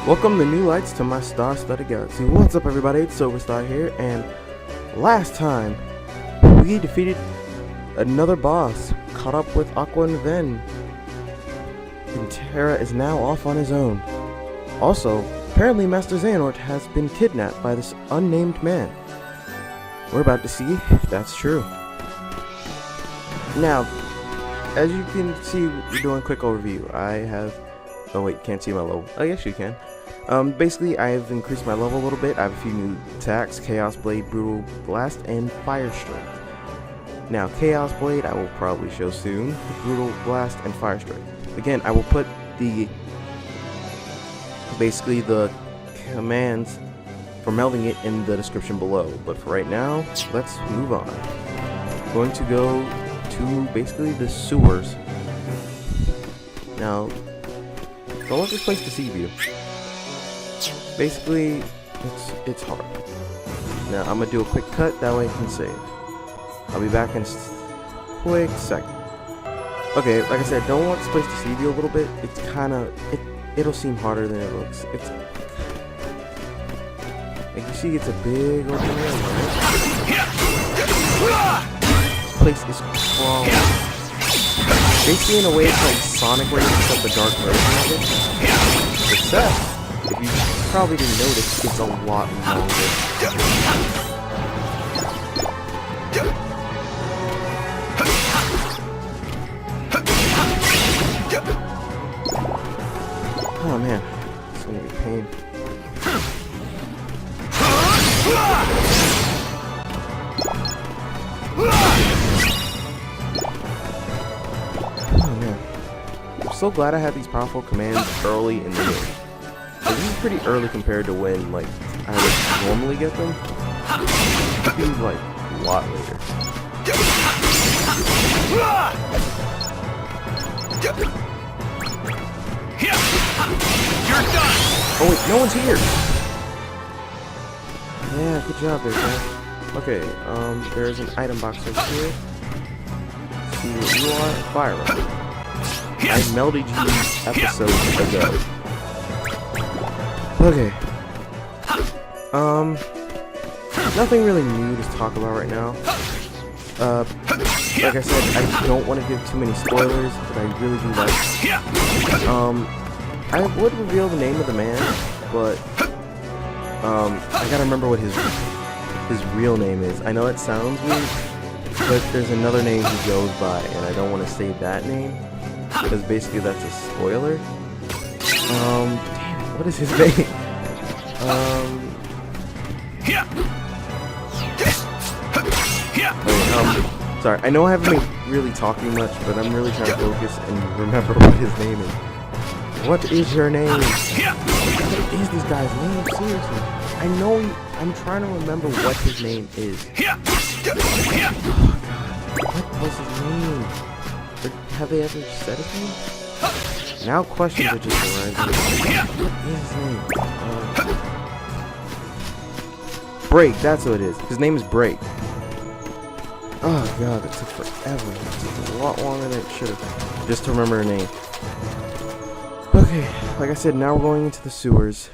Welcome the new lights to my star-studded galaxy. What's up everybody, it's Silverstar here, and last time we defeated another boss, caught up with Aqua and Ven, and Terra is now off on his own. Also, apparently Master Xehanort has been kidnapped by this unnamed man. We're about to see if that's true. Now, as you can see, we're doing a quick overview. I have... oh wait, can't see my level. Oh yes you can. Basically I've increased my level a little bit. I have a few new attacks: Chaos Blade, Brutal Blast, and Fire Strike. Now Chaos Blade I will probably show soon. Brutal Blast and Fire Strike. Again, I will put basically the commands for melding it in the description below. But for right now, let's move on. I'm going to go to basically the sewers. Now, don't let this place deceive you. Basically, it's hard. Now, I'm gonna do a quick cut, that way I can save. I'll be back in a quick second. Okay, like I said, don't want this place to deceive you a little bit. It's kinda, it'll seem harder than it looks. It's, like you see, it's a big open area, right? This place is crawling. Basically, in a way, it's like Sonic, where you set the dark version of it. Except, if you probably didn't notice, it's a lot longer. Oh man, it's gonna be a pain. Oh man, I'm so glad I had these powerful commands early in the game. Like, this is pretty early compared to when like I would normally get them. It seems like a lot later. You're done. Oh wait, no one's here. Yeah, good job there, guys. Okay, there's an item box right here. See what you are. Fire rocket. I melded you episodes ago. Okay. Nothing really new to talk about right now. Like I said, I don't want to give too many spoilers, but I really do like. I would reveal the name of the man, but I gotta remember what his real name is. I know it sounds weird, but there's another name he goes by, and I don't want to say that name because basically that's a spoiler. Damn it, what is his name? Wait, sorry, I know I haven't been really talking much, but I'm really trying to focus and remember what his name is. What is your name? What is this guy's name? Seriously. I know I'm trying to remember what his name is. Oh god. What was his name? Have they ever said his name? Now questions are just arising. What is his name? Break, that's what it is. His name is Break. Oh god, that took forever. It took a lot longer than it should have. Just to remember her name. Okay, like I said, now we're going into the sewers.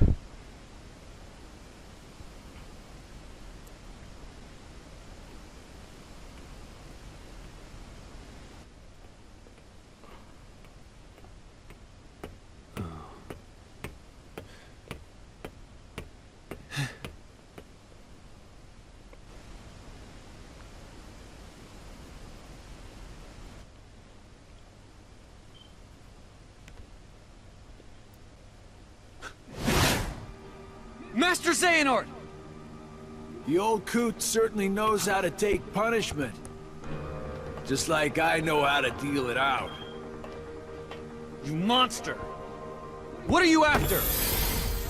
Master Xehanort! The old coot certainly knows how to take punishment. Just like I know how to deal it out. You monster! What are you after?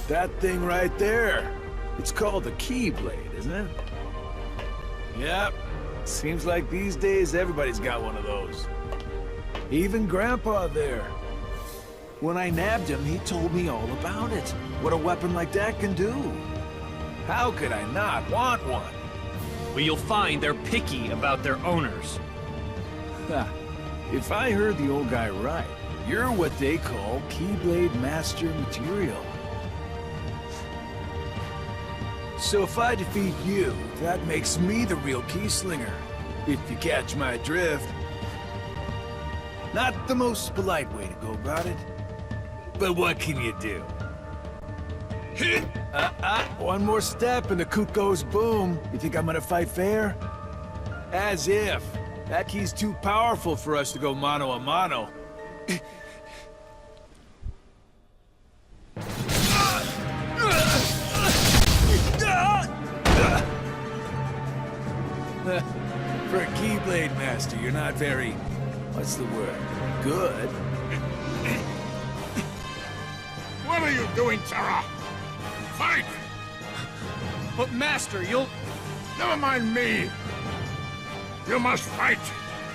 That thing right there. It's called the Keyblade, isn't it? Yep. Seems like these days everybody's got one of those. Even Grandpa there. When I nabbed him, he told me all about it. What a weapon like that can do. How could I not want one? Well, you'll find they're picky about their owners. Ha. If I heard the old guy right, you're what they call Keyblade Master material. So if I defeat you, that makes me the real key slinger. If you catch my drift. Not the most polite way to go about it. But what can you do? One more step and the coot goes boom. You think I'm gonna fight fair? As if. That key's too powerful for us to go mano a mano. For a Keyblade Master, you're not very... what's the word? Good? What are you doing, Sarah? Fight! But Master, you'll... Never mind me. You must fight.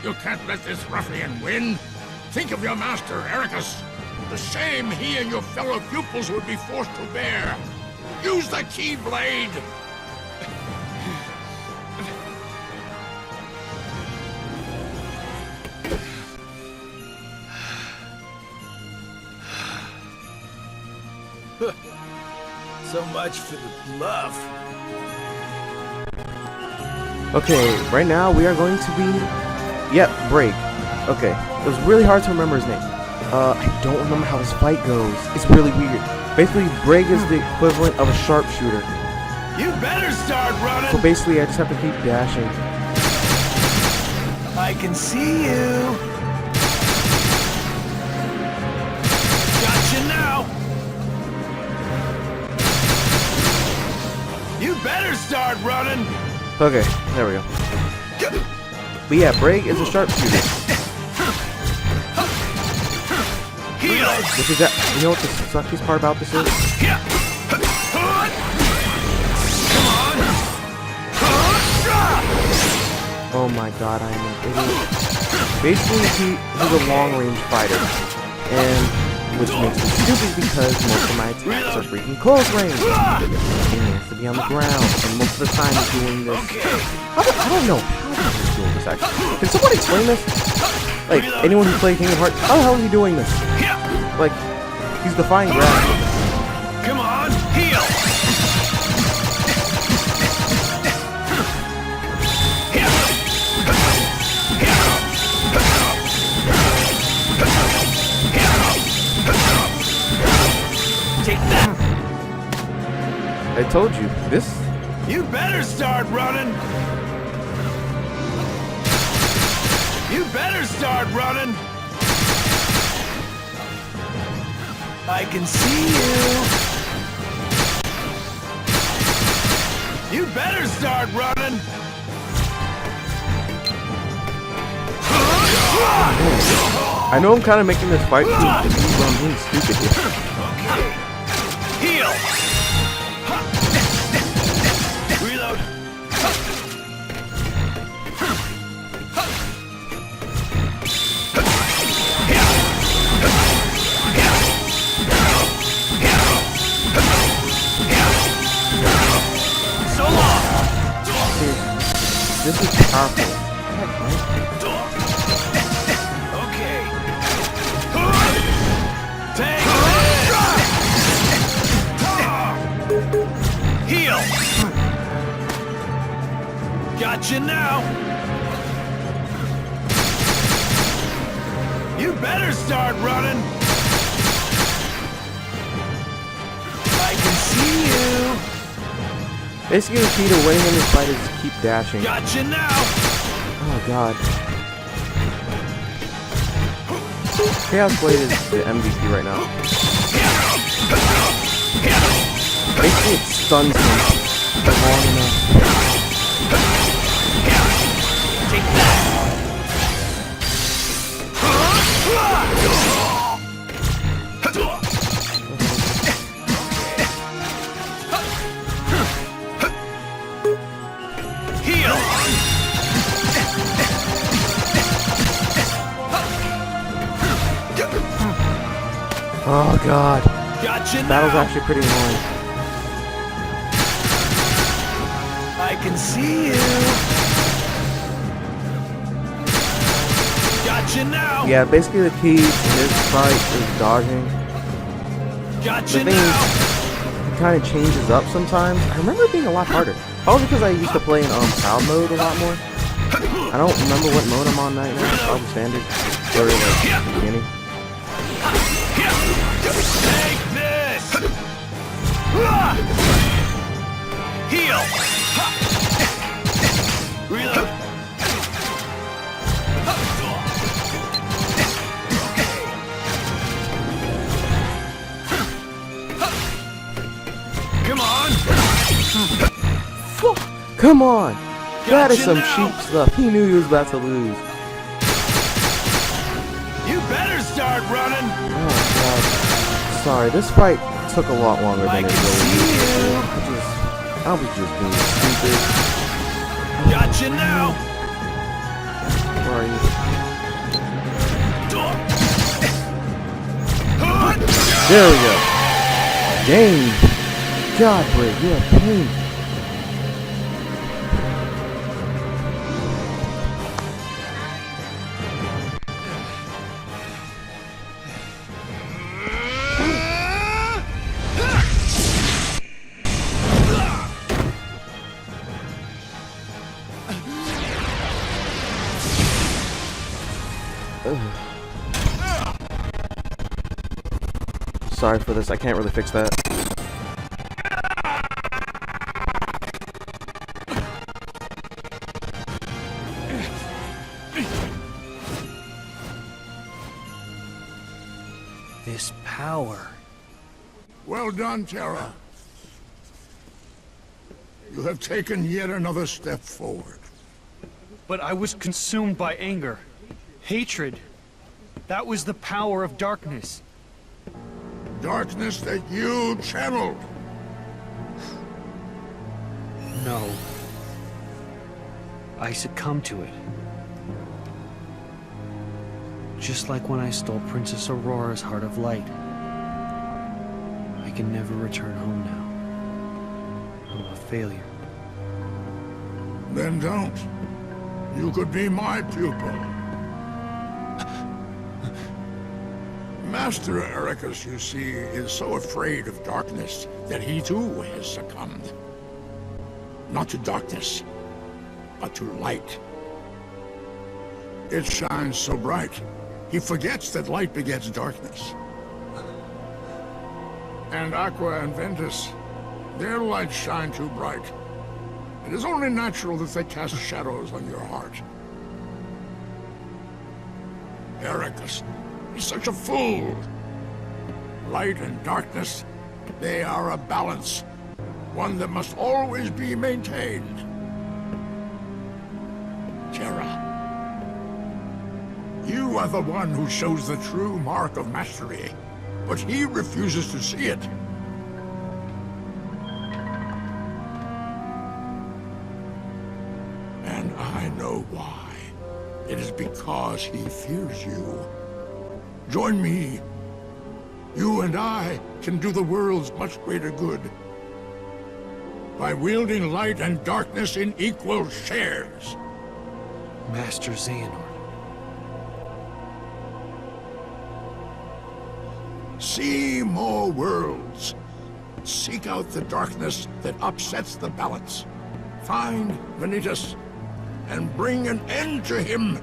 You can't let this ruffian win. Think of your master, Ericus. The shame he and your fellow pupils would be forced to bear. Use the Keyblade. So much for the bluff. Okay, right now we are going to be... Yep, Brig. Okay, it was really hard to remember his name. I don't remember how this fight goes. It's really weird. Basically, Brig is the equivalent of a sharpshooter. You better start running! So basically, I just have to keep dashing. I can see you! Gotcha now! You better start running! Okay, there we go. But yeah, Brig is a sharpshooter. Which is that, you know what the suckiest part about this is? Oh my god, I am an idiot. Basically, he's a long-range fighter. And which makes me stupid because most of my attacks are freaking close range. And he has to be on the ground, and most of the time he's doing this. I don't know how he's doing this actually. Can someone explain this? Like, anyone who played Xehanort, how the hell is he doing this? Like, he's defying gravity. Come on, heal! Take that! I told you, this... You better start running! You better start running! I can see you! You better start running! I know I'm kind of making this fight too, but I'm being stupid here. Heal! Reload! So long! This is powerful. Okay. Take this! Heal! Gotcha now! You better start running! I can see you! Basically, the key to winning in this fight is to keep dashing. Gotcha now! Oh god. Chaos Blade is the MVP right now. Basically, it stuns him for long enough. Take that! Heal! Oh god. Gotcha Battle's now! actually pretty annoying. I can see you! Gotcha now! Yeah, basically the key to this fight is dodging. Gotcha The thing now! is, kind of changes up sometimes. I remember it being a lot harder. Probably because I used to play in proud mode a lot more. I don't remember what mode I'm on right now. Probably standard. Or like the beginning. Take this! Heal! Reload! Come on! Come on! That is Gotcha some now. cheap stuff. He knew he was about to lose. You better start running! Oh god. Sorry, this fight took a lot longer I than it can really see needed you. to. I was just being stupid. Gotcha now! Where are you? There we go. Game. God, Blade, you're a pain. Sorry for this, I can't really fix that. This power. Well done, Terra. You have taken yet another step forward. But I was consumed by anger. Hatred. That was the power of darkness. Darkness that you channeled. No. I succumbed to it. Just like when I stole Princess Aurora's Heart of Light. I can never return home now. I'm a failure. Then don't. You could be my pupil. Master Ericus, you see, is so afraid of darkness that he too has succumbed. Not to darkness, but to light. It shines so bright, he forgets that light begets darkness. And Aqua and Ventus, their lights shine too bright. It is only natural that they cast shadows on your heart. Ericus is such a fool. Light and darkness, they are a balance. One that must always be maintained. Terra, you are the one who shows the true mark of mastery, but he refuses to see it. And I know why. It is because he fears you. Join me. You and I can do the world's much greater good by wielding light and darkness in equal shares. Master Xehanort. See more worlds. Seek out the darkness that upsets the balance. Find Vanitas and bring an end to him.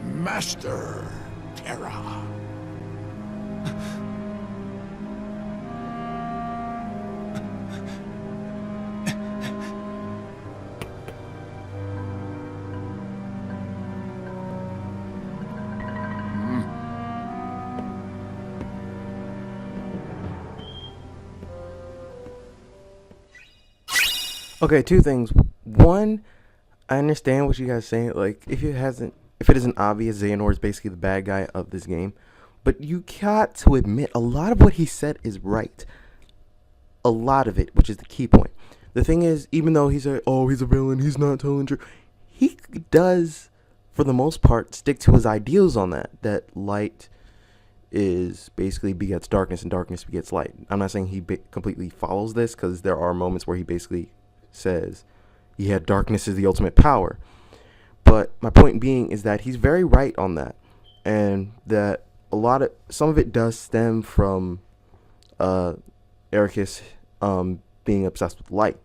Master Terra. Okay, two things. One, I understand what you guys are saying. Like, if it isn't obvious, Xehanort is basically the bad guy of this game. But you got to admit, a lot of what he said is right. A lot of it, which is the key point. The thing is, even though he's he's a villain, he's not telling truth. He does, for the most part, stick to his ideals on that. That light is basically begets darkness and darkness begets light. I'm not saying he completely follows this, because there are moments where he basically says, yeah, darkness is the ultimate power. But my point being is that he's very right on that, and that some of it does stem from Ericus being obsessed with light,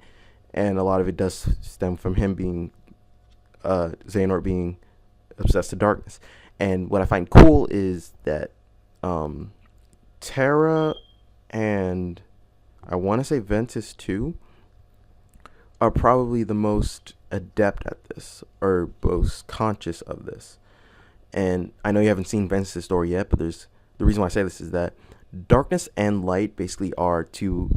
and a lot of it does stem from him being Xehanort being obsessed to darkness. And what I find cool is that Terra and I want to say Ventus too are probably the most adept at this, or most conscious of this. And I know you haven't seen Ventus' story yet, but the reason why I say this is that darkness and light basically are two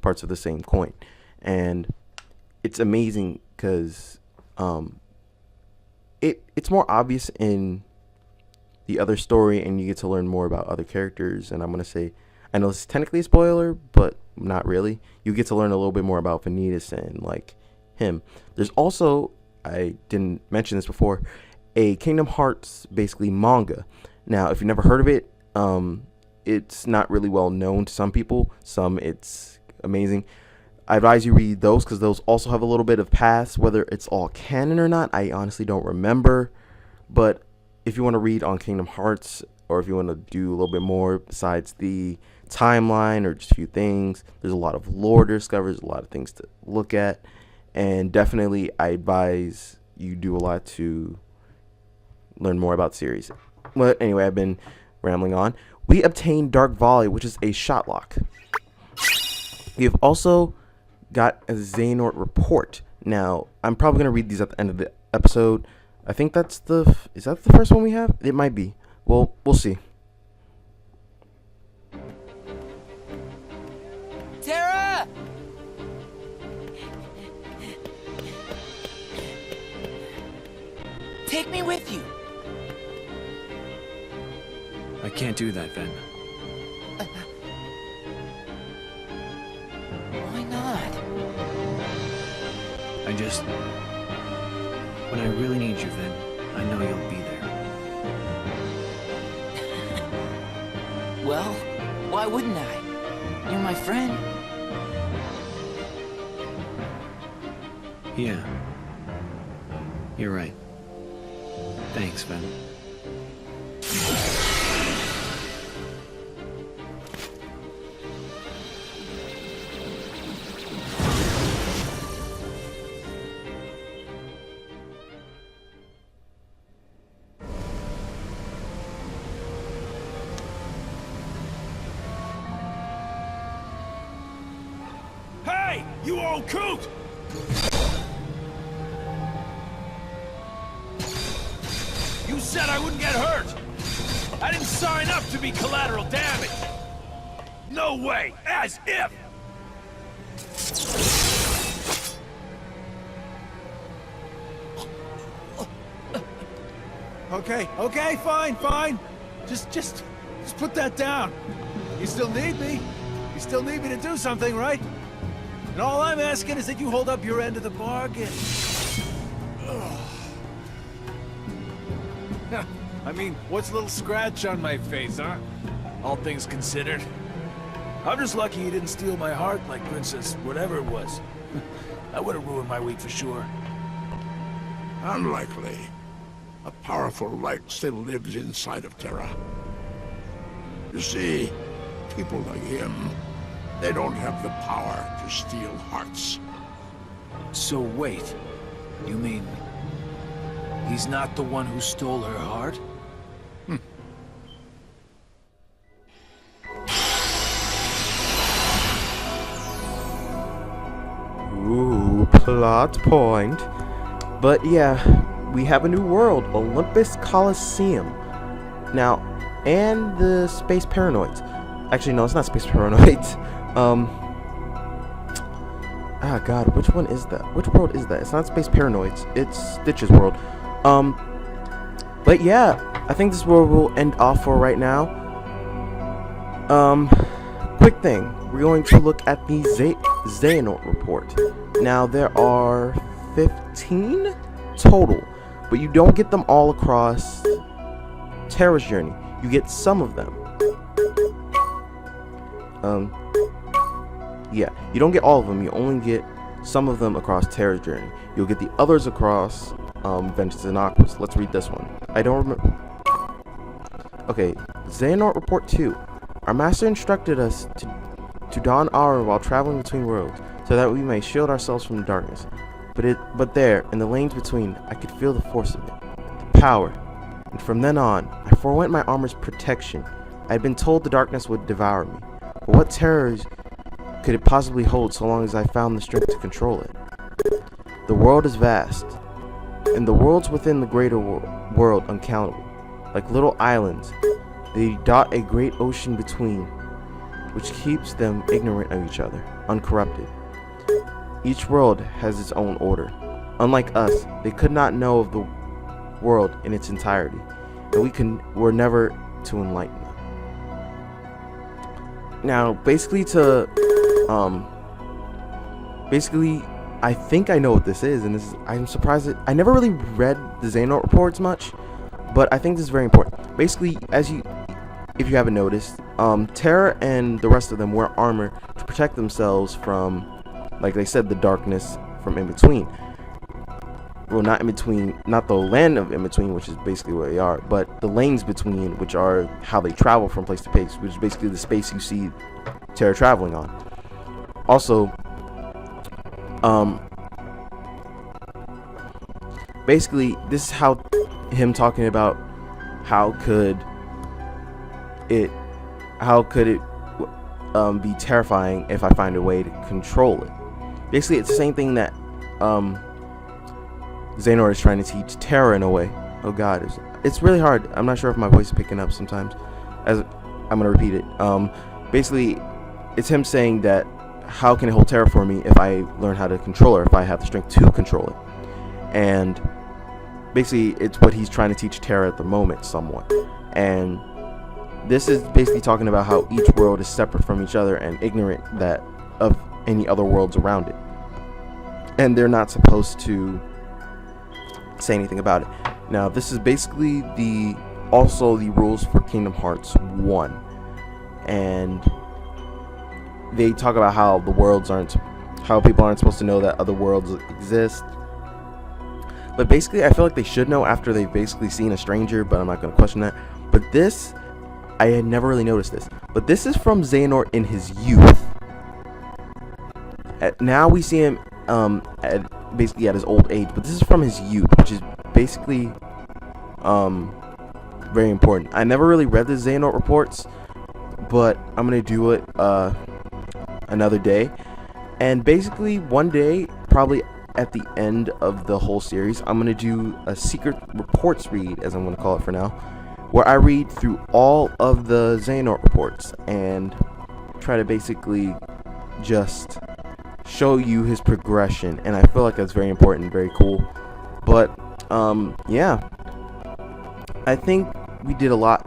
parts of the same coin. And it's amazing because it's more obvious in the other story, and you get to learn more about other characters. And I'm going to say, I know this is technically a spoiler, but not really. You get to learn a little bit more about Vanitas and like him. There's also, I didn't mention this before, a Kingdom Hearts basically manga. Now, if you've never heard of it, it's not really well known to some people. Some it's amazing. I advise you read those because those also have a little bit of past. Whether it's all canon or not, I honestly don't remember. But if you want to read on Kingdom Hearts, or if you want to do a little bit more besides the timeline or just a few things, there's a lot of lore to discover, there's a lot of things to look at, and definitely I advise you do a lot to learn more about the series. But anyway, I've been rambling on. We obtained Dark Volley, which is a shot lock. We have also got a Xehanort report. Now, I'm probably going to read these at the end of the episode. I think is that the first one we have? It might be. Well, we'll see. Tara! Take me with you. I can't do that, Ven. Why not? When I really need you, Ven, I know you'll be there. Well, why wouldn't I? You're my friend. Yeah. You're right. Thanks, Ven. Hey, you old coot! You said I wouldn't get hurt. I didn't sign up to be collateral damage. No way, as if. Okay, fine. Just put that down. You still need me. You still need me to do something, right? And all I'm asking is that you hold up your end of the bargain. I mean, what's a little scratch on my face, huh? All things considered. I'm just lucky you didn't steal my heart like Princess whatever it was. I would have ruined my week for sure. Unlikely. A powerful light still lives inside of Terra. You see, people like him, they don't have the power to steal hearts. So wait, you mean he's not the one who stole her heart? Ooh, plot point. But yeah, we have a new world, Olympus Coliseum. Now, and the Space Paranoids. Actually, no, it's not Space Paranoids. God, which one is that? Which world is that? It's not Space Paranoids. It's Stitch's world. But yeah, I think this is where we'll end off for right now. Quick thing. We're going to look at the Xehanort report. Now, there are 15 total, but you don't get them all across Terra's journey. You get some of them. Yeah, you don't get all of them. You only get some of them across Terra's journey. You'll get the others across Vengeance and Aquas. Let's read this one. I don't remember. Okay, Xehanort Report 2. Our master instructed us to to dawn hour while traveling between worlds, so that we may shield ourselves from the darkness. But there, in the lanes between, I could feel the force of it, the power. And from then on, I forewent my armor's protection. I had been told the darkness would devour me, but what terrors could it possibly hold so long as I found the strength to control it? The world is vast, and the worlds within the greater world uncountable. Like little islands, they dot a great ocean between, which keeps them ignorant of each other, uncorrupted. Each world has its own order. Unlike us, they could not know of the world in its entirety, and were never to enlighten them. Now, basically, I think I know what this is, and I'm surprised that I never really read the Xehanort reports much, but I think this is very important. Basically, if you haven't noticed, Terra and the rest of them wear armor to protect themselves from, like they said, the darkness from in between. Well, not in between, not the land of in between, which is basically where they are, but the lanes between, which are how they travel from place to place, which is basically the space you see Terra traveling on. Also, basically, this is how him talking about how could it be terrifying if I find a way to control it. Basically, it's the same thing that Xehanort is trying to teach Terra in a way. Oh god, it's really hard. I'm not sure if my voice is picking up sometimes, as I'm gonna repeat it. Basically, it's him saying that how can it hold Terra for me if I learn how to control her, if I have the strength to control it. And basically, it's what he's trying to teach Terra at the moment, somewhat. And this is basically talking about how each world is separate from each other and ignorant of any other worlds around it. And they're not supposed to say anything about it. Now, this is basically also the rules for Kingdom Hearts 1. And they talk about how how people aren't supposed to know that other worlds exist. But basically, I feel like they should know after they've basically seen a stranger, but I'm not going to question that. But this, I had never really noticed this. But this is from Xehanort in his youth. Now we see him basically at his old age, but this is from his youth, which is basically very important. I never really read the Xehanort reports, but I'm going to do it another day. And basically, one day, probably at the end of the whole series, I'm going to do a secret reports read, as I'm going to call it for now, where I read through all of the Xehanort reports and try to basically just show you his progression. And I feel like that's very important, very cool. But yeah, I think we did a lot.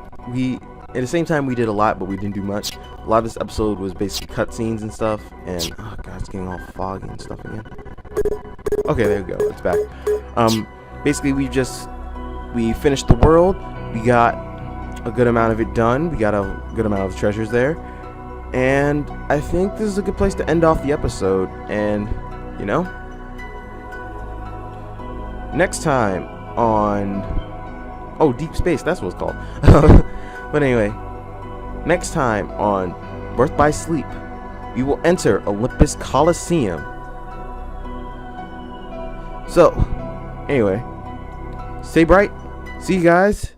At the same time, we did a lot, but we didn't do much. A lot of this episode was basically cutscenes and stuff, and oh god, it's getting all foggy and stuff again. Okay, there we go, it's back. Basically, we finished the world. We got a good amount of it done. We got a good amount of treasures there, and I think this is a good place to end off the episode. And you know, next time on Deep Space, that's what it's called. But anyway, next time on Birth by Sleep, we will enter Olympus Coliseum. So, anyway, stay bright. See you guys